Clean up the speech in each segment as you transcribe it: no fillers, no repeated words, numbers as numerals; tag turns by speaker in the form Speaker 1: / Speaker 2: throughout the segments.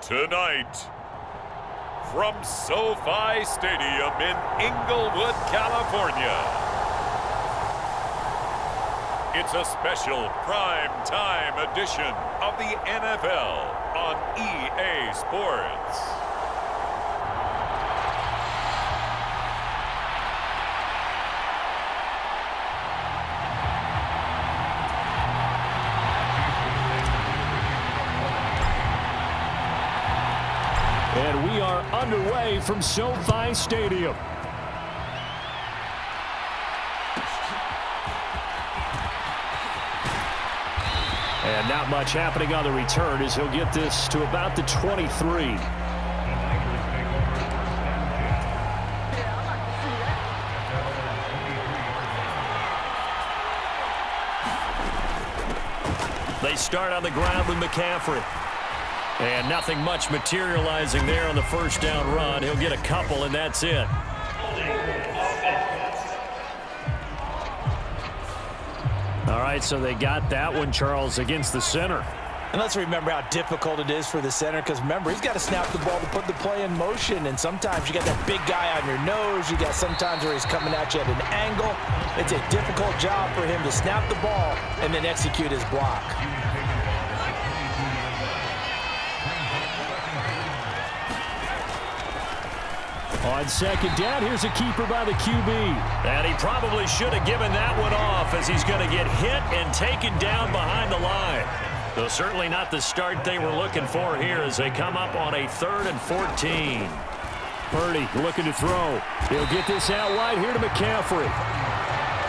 Speaker 1: Tonight, from SoFi Stadium in Inglewood, California, it's a special prime time edition of the NFL on EA Sports.
Speaker 2: And we are underway from SoFi Stadium. And not much happening on the return as he'll get this to about the 23. They start on the ground with McCaffrey. And nothing much materializing there on the first down run. He'll get a couple, and that's it. All right, so they got that one, Charles, against the center.
Speaker 3: And let's remember how difficult it is for the center, because remember, he's got to snap the ball to put the play in motion, and sometimes you got that big guy on your nose. You got sometimes where he's coming at you at an angle. It's a difficult job for him to snap the ball and then execute his block.
Speaker 2: On second down, here's a keeper by the QB. And he probably should have given that one off as he's going to get hit and taken down behind the line. Though certainly not the start they were looking for here as they come up on a 3rd and 14. Purdy looking to throw. He'll get this out wide here to McCaffrey.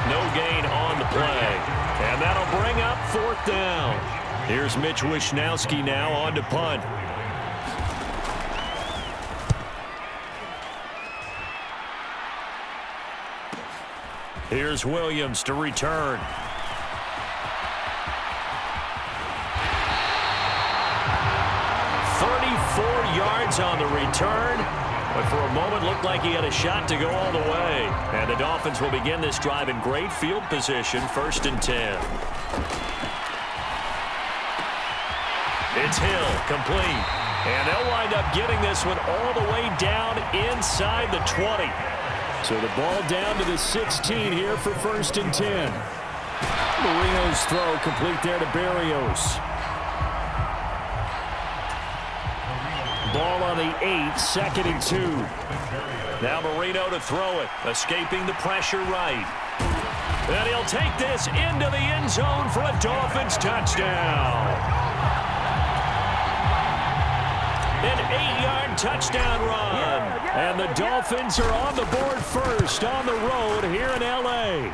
Speaker 2: No gain on the play. And that'll bring up 4th down. Here's Mitch Wishnowski now on to punt. Here's Williams to return. Yards on the return, but for a moment looked like he had a shot to go all the way. And the Dolphins will begin this drive in great field position, 1st and 10. It's Hill, complete. And they'll wind up getting this one all the way down inside the 20. So the ball down to the 16 here for 1st and 10. Marino's throw complete there to Berrios. Ball on the 8, 2nd and 2. Now Marino to throw it, escaping the pressure right. And he'll take this into the end zone for a Dolphins touchdown. An 8-yard touchdown run. And the Dolphins are on the board first on the road here in L.A.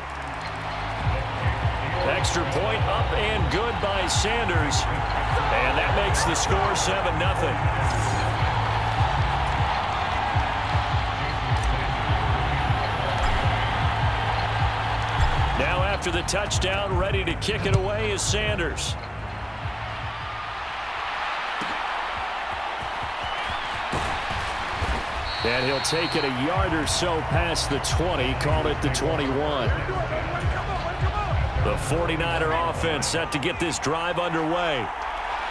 Speaker 2: Extra point up and good by Sanders. And that makes the score 7-0. Now after the touchdown, ready to kick it away is Sanders. And he'll take it a yard or so past the 20, call it the 21. The 49er offense set to get this drive underway.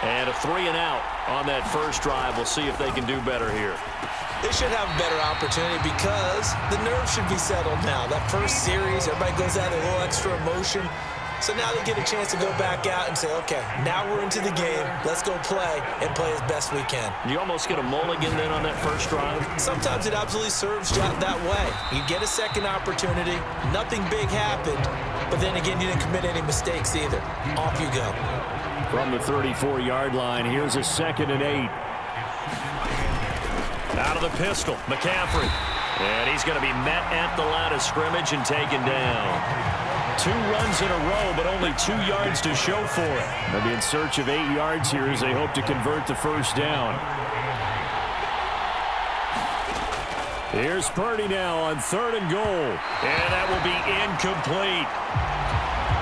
Speaker 2: And a 3-and-out on that first drive. We'll see if they can do better here.
Speaker 3: They should have a better opportunity because the nerves should be settled now. That first series, everybody goes out a little extra emotion. So now they get a chance to go back out and say, okay, now we're into the game. Let's go play and play as best we can.
Speaker 2: You almost get a mulligan then on that first drive?
Speaker 3: Sometimes it absolutely serves that way. You get a second opportunity. Nothing big happened. But then again, you didn't commit any mistakes either. Off you go.
Speaker 2: From the 34-yard line, here's a 2nd and 8. Out of the pistol, McCaffrey. And he's going to be met at the line of scrimmage and taken down. 2 runs in a row, but only 2 yards to show for it. They'll be in search of 8 yards here as they hope to convert the first down. Here's Purdy now on 3rd and goal. And that will be incomplete.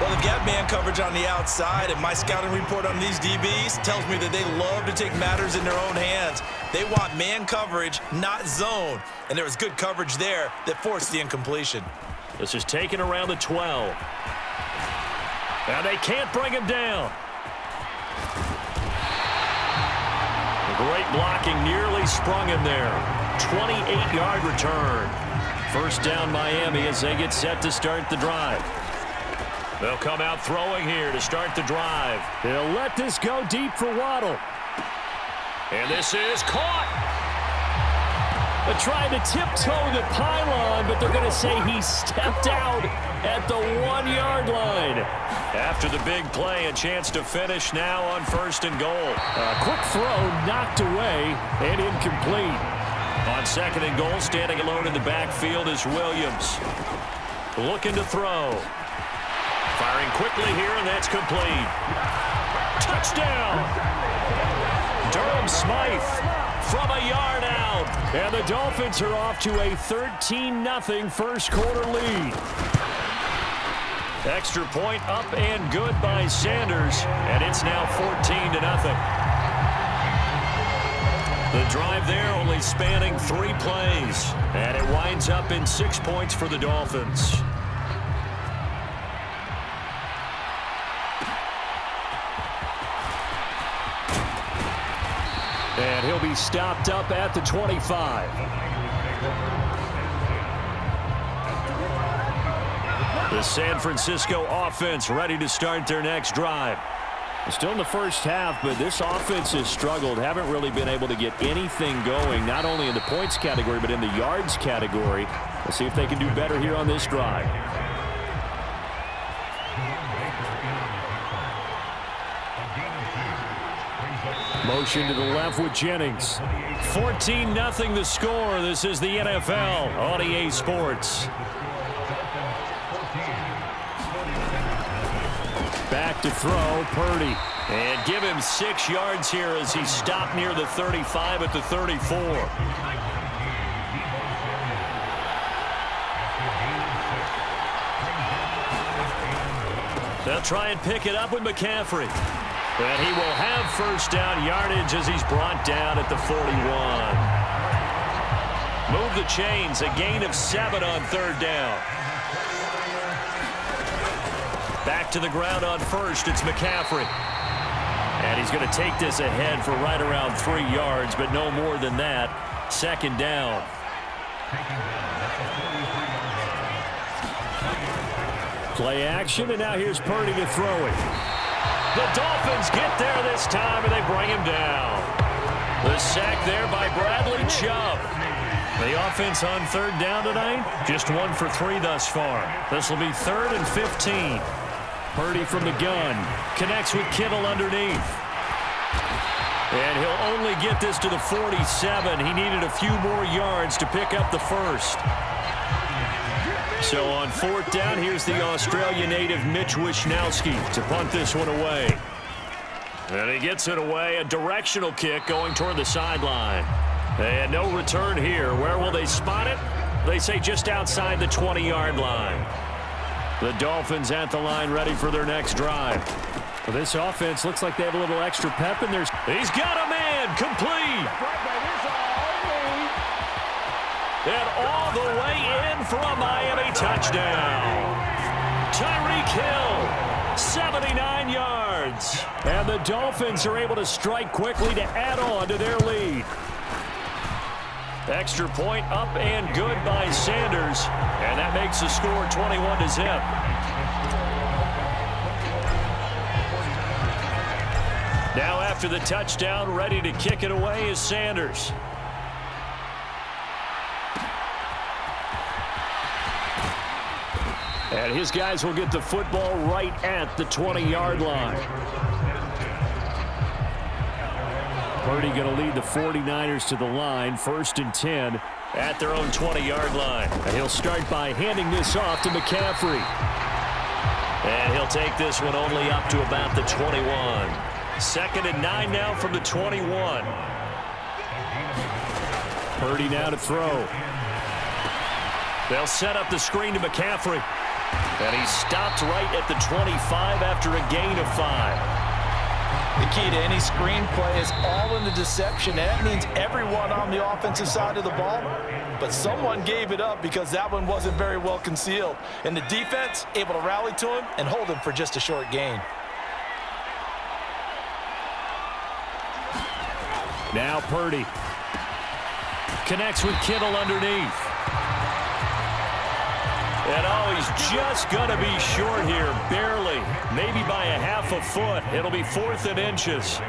Speaker 3: Well, they've got man coverage on the outside, and my scouting report on these DBs tells me that they love to take matters in their own hands. They want man coverage, not zone. And there was good coverage there that forced the incompletion.
Speaker 2: This is taken around the 12. Now they can't bring him down. Great blocking, nearly sprung him there. 28-yard return. First down Miami as they get set to start the drive. They'll come out throwing here to start the drive. They'll let this go deep for Waddle. And this is caught. They're trying to tiptoe the pylon, but they're going to say he stepped out at the 1-yard line. After the big play, a chance to finish now on 1st and goal.
Speaker 4: A quick throw knocked away and incomplete.
Speaker 2: On 2nd and goal, standing alone in the backfield is Williams. Looking to throw. Firing quickly here, and that's complete. Touchdown! Durham Smythe from a yard out.
Speaker 4: And the Dolphins are off to a 13-0 first quarter lead.
Speaker 2: Extra point up and good by Sanders, and it's now 14-0. The drive there only spanning 3 plays, and it winds up in 6 points for the Dolphins.
Speaker 4: And he'll be stopped up at the 25.
Speaker 2: The San Francisco offense ready to start their next drive.
Speaker 4: Still in the first half, but this offense has struggled. Haven't really been able to get anything going, not only in the points category, but in the yards category. Let's see if they can do better here on this drive. Motion to the left with Jennings.
Speaker 2: 14-0 the score. This is the NFL on EA Sports.
Speaker 4: Back to throw, Purdy.
Speaker 2: And give him 6 yards here as he stopped near the 35 at the 34. They'll try and pick it up with McCaffrey. And he will have first down yardage as he's brought down at the 41. Move the chains, a gain of 7 on 3rd down. Back to the ground on 1st, it's McCaffrey. And he's going to take this ahead for right around 3 yards, but no more than that. 2nd down.
Speaker 4: Play action, and now here's Purdy to throw it.
Speaker 2: The Dolphins get there this time, and they bring him down. The sack there by Bradley Chubb. The offense on 3rd down tonight, just 1 for 3 thus far. This will be 3rd and 15.
Speaker 4: Purdy from the gun.
Speaker 2: Connects with Kittle underneath. And he'll only get this to the 47. He needed a few more yards to pick up the first. So on 4th down, here's the Australia native Mitch Wishnowsky to punt this one away. And he gets it away, a directional kick going toward the sideline. And no return here. Where will they spot it? They say just outside the 20-yard line. The Dolphins at the line ready for their next drive.
Speaker 4: Well, this offense looks like they have a little extra pep in there.
Speaker 2: He's got a man, complete. And all the way in for a Miami touchdown. Tyreek Hill, 79 yards.
Speaker 4: And the Dolphins are able to strike quickly to add on to their lead.
Speaker 2: Extra point up and good by Sanders. And that makes the score 21-0. Now after the touchdown, ready to kick it away is Sanders.
Speaker 4: And his guys will get the football right at the 20-yard line. Purdy going to lead the 49ers to the line, 1st and 10
Speaker 2: at their own 20-yard line.
Speaker 4: And he'll start by handing this off to McCaffrey.
Speaker 2: And he'll take this one only up to about the 21. 2nd and 9 now from the 21.
Speaker 4: Purdy now to throw.
Speaker 2: They'll set up the screen to McCaffrey. And he stopped right at the 25 after a gain of 5.
Speaker 3: The key to any screen play is all in the deception. And that means everyone on the offensive side of the ball. But someone gave it up because that one wasn't very well concealed. And the defense able to rally to him and hold him for just a short gain.
Speaker 2: Now Purdy. Connects with Kittle underneath. And oh, he's just going to be short here, barely. Maybe by a half a foot. It'll be 4th and inches.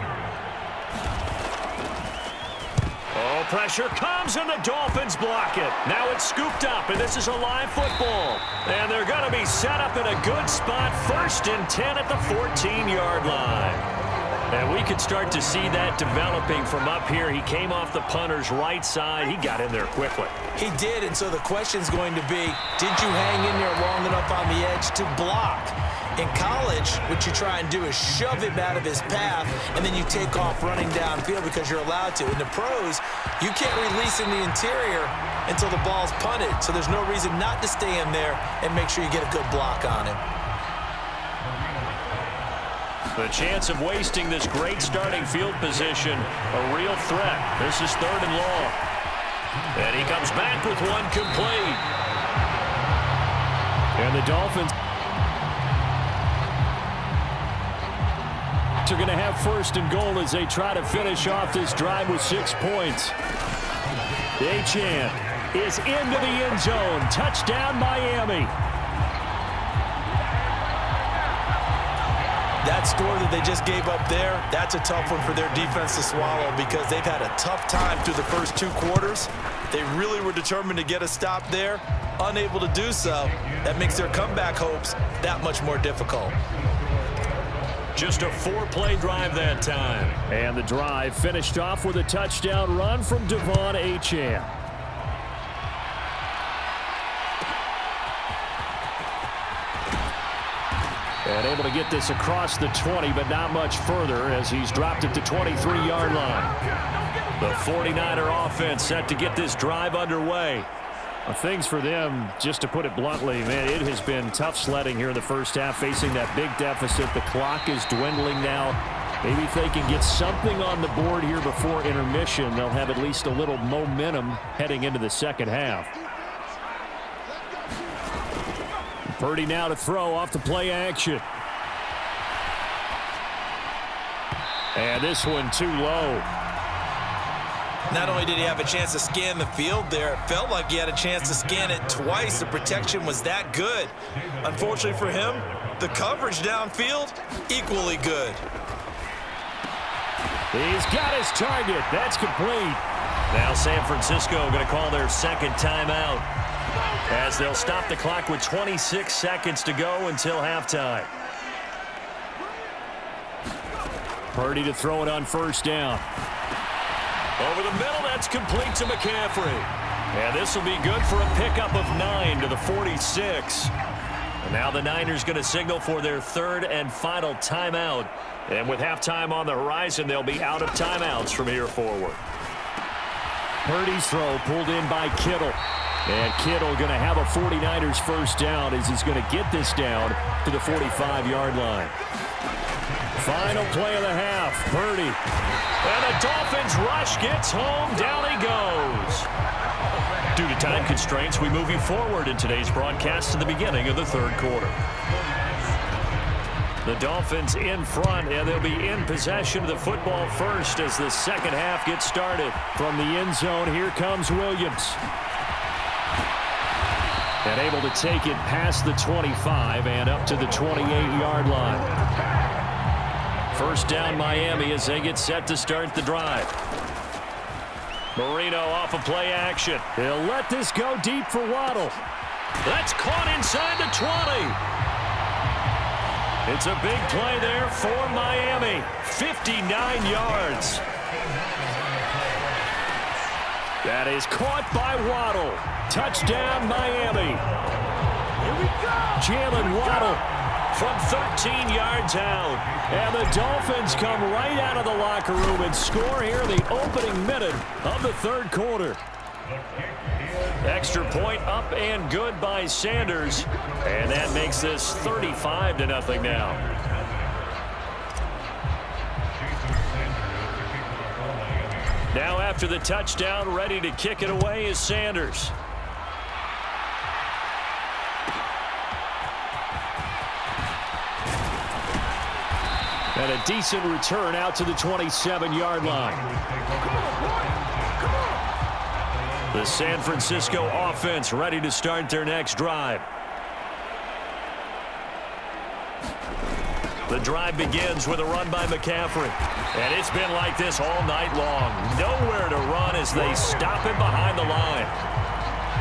Speaker 2: Oh, pressure comes, and the Dolphins block it. Now it's scooped up, and this is a live football. And they're going to be set up in a good spot. 1st and 10 at the 14-yard line. And we could start to see that developing from up here. He came off the punter's right side. He got in there quickly.
Speaker 3: He did, and so the question's going to be, did you hang in there long enough on the edge to block? In college, what you try and do is shove him out of his path, and then you take off running downfield because you're allowed to. In the pros, you can't release in the interior until the ball's punted, so there's no reason not to stay in there and make sure you get a good block on him.
Speaker 2: The chance of wasting this great starting field position, a real threat. This is 3rd and long. And he comes back with one complete.
Speaker 4: And the Dolphins are going to have 1st and goal as they try to finish off this drive with 6 points. Achane is into the end zone. Touchdown, Miami.
Speaker 3: That score that they just gave up there, that's a tough one for their defense to swallow because they've had a tough time through the first 2 quarters. They really were determined to get a stop there, unable to do so. That makes their comeback hopes that much more difficult.
Speaker 2: Just a 4-play drive that time.
Speaker 4: And the drive finished off with a touchdown run from Devon Achane. And able to get this across the 20, but not much further as he's dropped it to 23-yard line.
Speaker 2: The 49er offense set to get this drive underway.
Speaker 4: Well, things for them, just to put it bluntly, man, it has been tough sledding here in the first half, facing that big deficit. The clock is dwindling now. Maybe if they can get something on the board here before intermission, they'll have at least a little momentum heading into the second half. Purdy now to throw off the play action. And this one too low.
Speaker 3: Not only did he have a chance to scan the field there, it felt like he had a chance to scan it twice. The protection was that good. Unfortunately for him, the coverage downfield, equally good.
Speaker 4: He's got his target. That's complete.
Speaker 2: Now San Francisco going to call their 2nd timeout as they'll stop the clock with 26 seconds to go until halftime.
Speaker 4: Purdy to throw it on 1st down.
Speaker 2: Over the middle, that's complete to McCaffrey. And this will be good for a pickup of 9 to the 46. And now the Niners going to signal for their 3rd and final timeout. And with halftime on the horizon, they'll be out of timeouts from here forward.
Speaker 4: Purdy's throw pulled in by Kittle. And Kittle going to have a 49ers 1st down as he's going to get this down to the 45-yard line. Final play of the half, Purdy. And the Dolphins rush gets home. Down he goes.
Speaker 2: Due to time constraints, we move you forward in today's broadcast to the beginning of the 3rd quarter. The Dolphins in front, and they'll be in possession of the football first as the second half gets started.
Speaker 4: From the end zone, here comes Williams. And able to take it past the 25 and up to the 28-yard line.
Speaker 2: 1st down Miami as they get set to start the drive. Marino off of play action.
Speaker 4: He'll let this go deep for Waddle.
Speaker 2: That's caught inside the 20. It's a big play there for Miami. 59 yards.
Speaker 4: That is caught by Waddle. Touchdown, Miami.
Speaker 3: Here we go.
Speaker 4: Jalen Waddle
Speaker 2: from 13 yards out.
Speaker 4: And the Dolphins come right out of the locker room and score here in the opening minute of the 3rd quarter.
Speaker 2: Extra point up and good by Sanders. And that makes this 35-0 now. Now after the touchdown, ready to kick it away is Sanders.
Speaker 4: And a decent return out to the 27-yard line.
Speaker 2: The San Francisco offense ready to start their next drive. The drive begins with a run by McCaffrey. And it's been like this all night long. Nowhere to run as they stop him behind the line.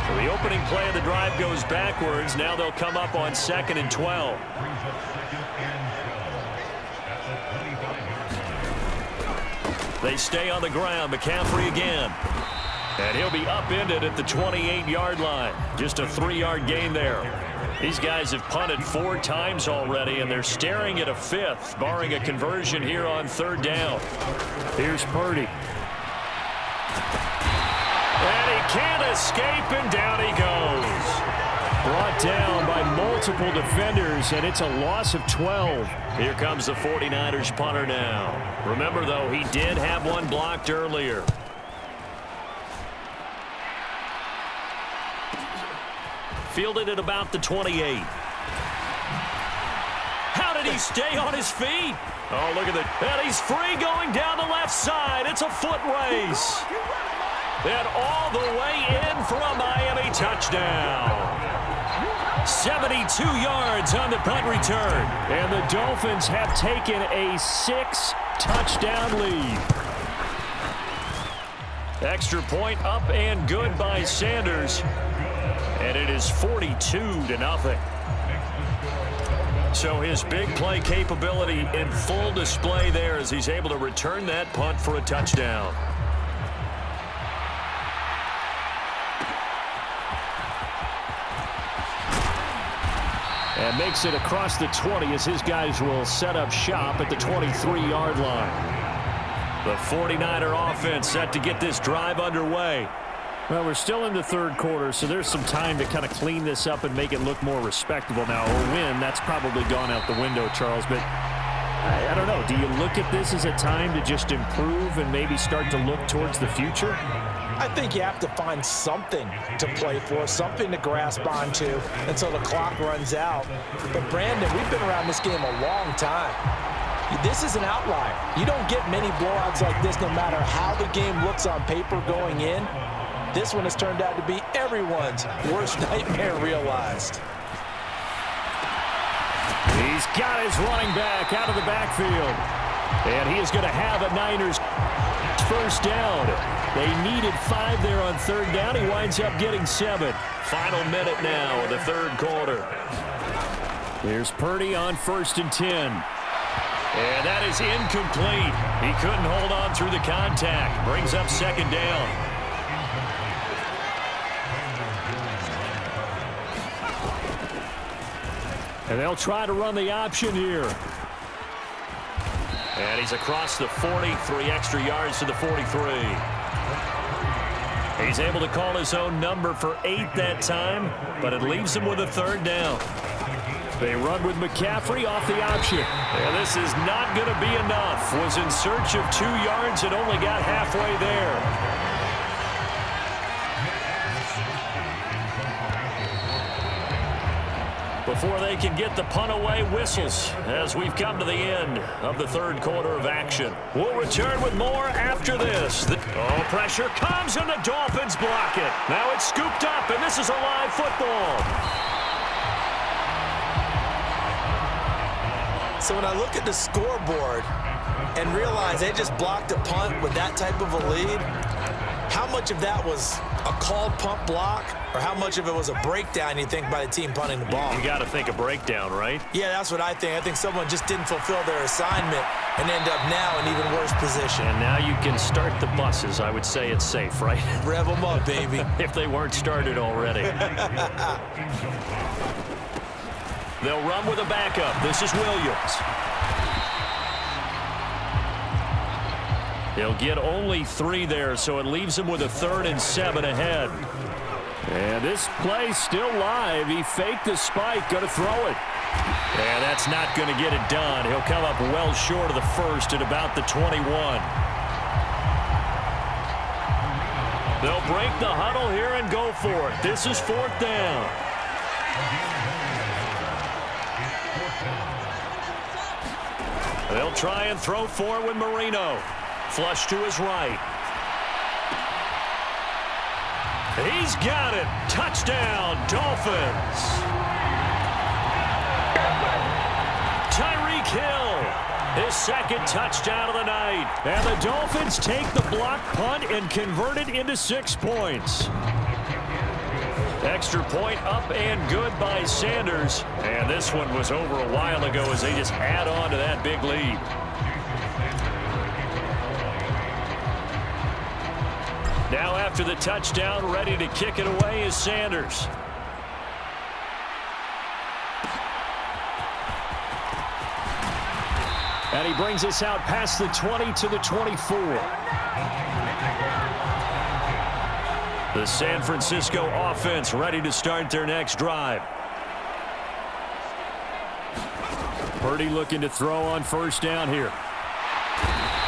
Speaker 2: So the opening play of the drive goes backwards. Now they'll come up on 2nd and 12. They stay on the ground. McCaffrey again. And he'll be upended at the 28-yard line. Just a 3-yard gain there. These guys have punted 4 times already, and they're staring at a 5th, barring a conversion here on 3rd down.
Speaker 4: Here's Purdy.
Speaker 2: And he can't escape, and down he goes.
Speaker 4: Brought down by multiple defenders, and it's a loss of 12.
Speaker 2: Here comes the 49ers punter now. Remember, though, he did have one blocked earlier. Fielded at about the 28. How did he stay on his feet? Oh, look at that. And he's free going down the left side. It's a foot race. And all the way in for a Miami touchdown. 72 yards on the punt return.
Speaker 4: And the Dolphins have taken a 6-touchdown lead.
Speaker 2: Extra point up and good by Sanders. And it is 42-0. So his big play capability in full display there as he's able to return that punt for a touchdown.
Speaker 4: And makes it across the 20 as his guys will set up shop at the 23-yard line.
Speaker 2: The 49er offense set to get this drive underway.
Speaker 4: Well, we're still in the 3rd quarter, so there's some time to kind of clean this up and make it look more respectable now. Or win, that's probably gone out the window, Charles. But I don't know. Do you look at this as a time to just improve and maybe start to look towards the future?
Speaker 3: I think you have to find something to play for, something to grasp onto until the clock runs out. But, Brandon, we've been around this game a long time. This is an outlier. You don't get many blowouts like this no matter how the game looks on paper going in. This one has turned out to be everyone's worst nightmare realized.
Speaker 4: He's got his running back out of the backfield. And he is going to have a Niners first down. They needed 5 there on 3rd down. He winds up getting 7.
Speaker 2: Final minute now of the 3rd quarter.
Speaker 4: Here's Purdy on 1st and 10.
Speaker 2: And that is incomplete. He couldn't hold on through the contact. Brings up 2nd down.
Speaker 4: And they'll try to run the option here.
Speaker 2: And he's across the 40, 3 extra yards to the 43. He's able to call his own number for 8 that time, but it leaves him with a 3rd down.
Speaker 4: They run with McCaffrey off the option.
Speaker 2: And this is not going to be enough. Was in search of 2 yards and only got halfway there. Before they can get the punt away, whistles as we've come to the end of the 3rd quarter of action. We'll return with more after this. Pressure comes and the Dolphins block it. Now it's scooped up and this is a live football.
Speaker 3: So when I look at the scoreboard and realize they just blocked a punt with that type of a lead, how much of that was a called punt block or how much of it was a breakdown, you think, by the team punting the ball?
Speaker 2: You got to think a breakdown, right?
Speaker 3: Yeah, that's what I think. I think someone just didn't fulfill their assignment and end up now in even worse position.
Speaker 2: And now you can start the buses. I would say it's safe, right?
Speaker 3: Rev them up, baby.
Speaker 2: If they weren't started already. They'll run with a backup. This is Williams. He'll get only 3 there, so it leaves him with a 3rd and 7 ahead.
Speaker 4: And this play's still live. He faked the spike, going to throw it.
Speaker 2: And that's not going to get it done. He'll come up well short of the 1st at about the 21. They'll break the huddle here and go for it. This is 4th down. They'll try and throw for it with Marino. Flush to his right. He's got it. Touchdown, Dolphins. Tyreek Hill, his second touchdown of the night. And the Dolphins take the block punt and convert it into 6 points. Extra point up and good by Sanders. And this one was over a while ago as they just add on to that big lead. Now after the touchdown, ready to kick it away is Sanders. And he brings us out past the 20 to the 24. The San Francisco offense ready to start their next drive. Purdy looking to throw on first down here.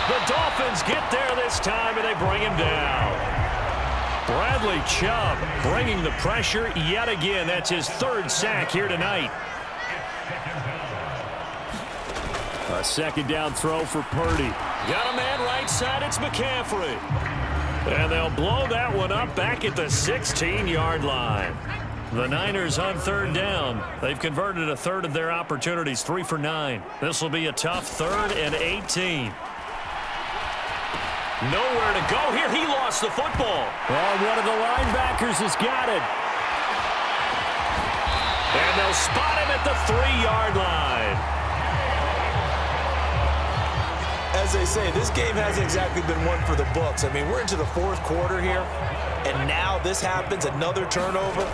Speaker 2: The Dolphins get there this time, and they bring him down. Bradley Chubb bringing the pressure yet again. That's his 3rd sack here tonight. A second down throw for Purdy. Got a man right side. It's McCaffrey. And they'll blow that one up back at the 16-yard line. The Niners on 3rd down. They've converted a third of their opportunities, 3 for 9. This will be a tough 3rd and 18. Nowhere to go here. He lost the football.
Speaker 4: Well, one of the linebackers has got it.
Speaker 2: And they'll spot him at the 3-yard line.
Speaker 3: As they say, this game hasn't exactly been one for the books. I mean, we're into the 4th quarter here, and now this happens, another turnover.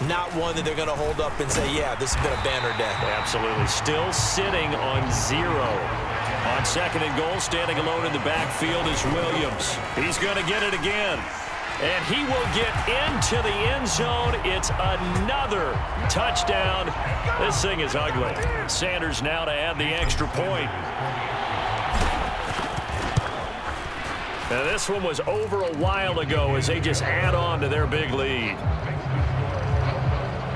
Speaker 3: Not one that they're going to hold up and say, yeah, this has been a banner day.
Speaker 2: Absolutely. Still sitting on 0. On 2nd and goal, standing alone in the backfield is Williams. He's going to get it again. And he will get into the end zone. It's another touchdown. This thing is ugly. Sanders now to add the extra point. Now this one was over a while ago as they just add on to their big lead.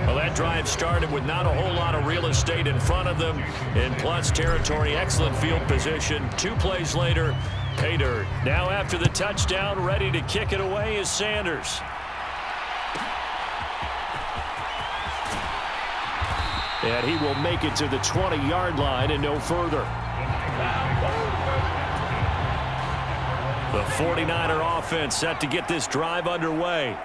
Speaker 2: Well, that drive started with not a whole lot of real estate in front of them. In plus territory, excellent field position. 2 plays later, pay dirt. Now after the touchdown, ready to kick it away is Sanders.
Speaker 4: And he will make it to the 20-yard line and no further.
Speaker 2: The 49er offense set to get this drive underway.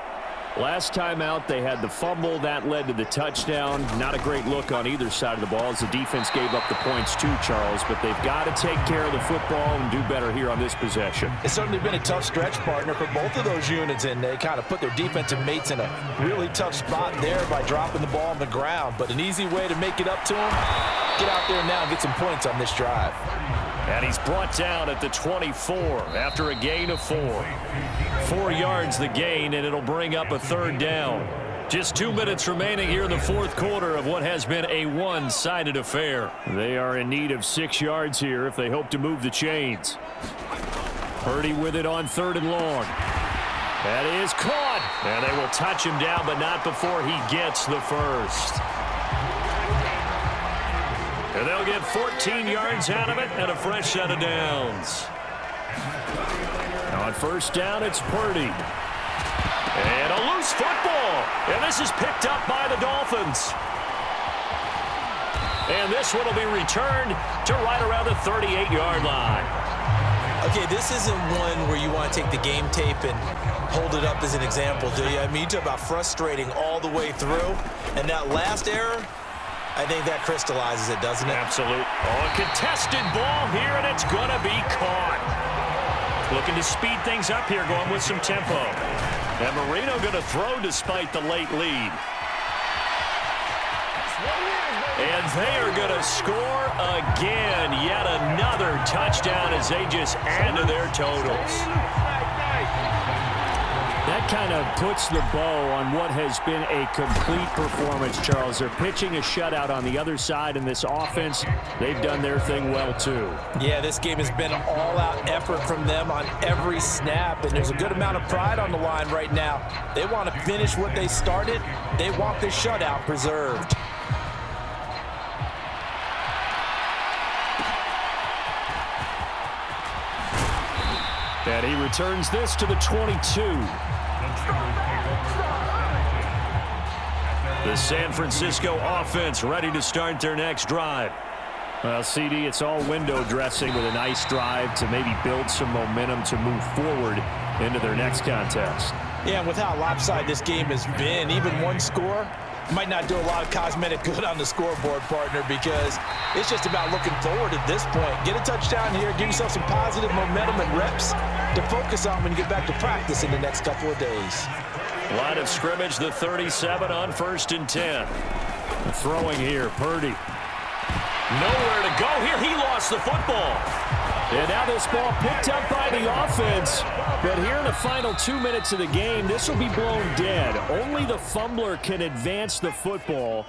Speaker 4: Last time out, they had the fumble. That led to the touchdown. Not a great look on either side of the ball as the defense gave up the points too, Charles. But they've got to take care of the football and do better here on this possession.
Speaker 3: It's certainly been a tough stretch, partner, for both of those units, and they kind of put their defensive mates in a really tough spot there by dropping the ball on the ground. But an easy way to make it up to them, get out there now and get some points on this drive.
Speaker 2: And he's brought down at the 24 after a gain of 4. 4 yards the gain, and it'll bring up a 3rd down. Just 2 minutes remaining here in the 4th quarter of what has been a one-sided affair.
Speaker 4: They are in need of 6 yards here if they hope to move the chains. Purdy with it on 3rd and long.
Speaker 2: That is caught. And they will touch him down, but not before he gets the first. And they'll get 14 yards out of it and a fresh set of downs.
Speaker 4: On first down, it's Purdy.
Speaker 2: And a loose football. And this is picked up by the Dolphins. And this one will be returned to right around the 38-yard line.
Speaker 3: Okay, this isn't one where you want to take the game tape and hold it up as an example, do you? I mean, you talk about frustrating all the way through. And that last error, I think that crystallizes it, doesn't it?
Speaker 2: Absolute. Oh, a contested ball here, and it's going to be caught. Looking to speed things up here, going with some tempo. And Marino going to throw despite the late lead. And they are going to score again. Yet another touchdown as they just add to their totals.
Speaker 4: That kind of puts the bow on what has been a complete performance, Charles. They're pitching a shutout on the other side, and this offense, they've done their thing well, too.
Speaker 3: Yeah, this game has been an all-out effort from them on every snap, and there's a good amount of pride on the line right now. They want to finish what they started. They want this shutout preserved.
Speaker 4: And he returns this to the 22.
Speaker 2: The San Francisco offense ready to start their next drive.
Speaker 4: Well, CD, it's all window dressing with a nice drive to maybe build some momentum to move forward into their next contest.
Speaker 3: Yeah, and with how lopsided this game has been, even one score might not do a lot of cosmetic good on the scoreboard, partner, because it's just about looking forward at this point. Get a touchdown here, give yourself some positive momentum and reps to focus on when you get back to practice in the next couple of days.
Speaker 2: Line of scrimmage, the 37 on 1st and 10.
Speaker 4: Throwing here, Purdy.
Speaker 2: Nowhere to go here. He lost the football.
Speaker 4: And now this ball picked up by the offense. But here in the final 2 minutes of the game, this will be blown dead. Only the fumbler can advance the football.